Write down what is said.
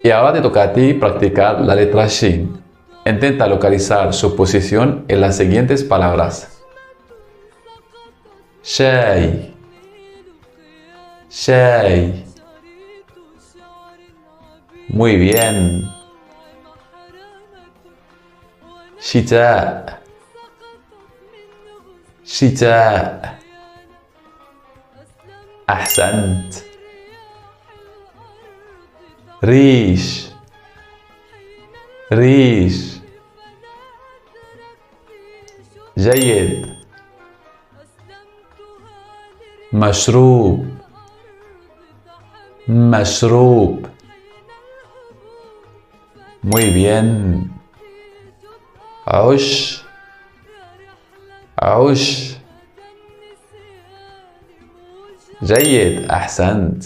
Y ahora te toca a ti practicar la letra Shin. Intenta localizar su posición en las siguientes palabras. شاي شاي. Muy bien. شتاء شتاء. أحسنت. ريش ريش. جيد. مشروب مشروب. Muy bien. عش عش. جيد. أحسنت.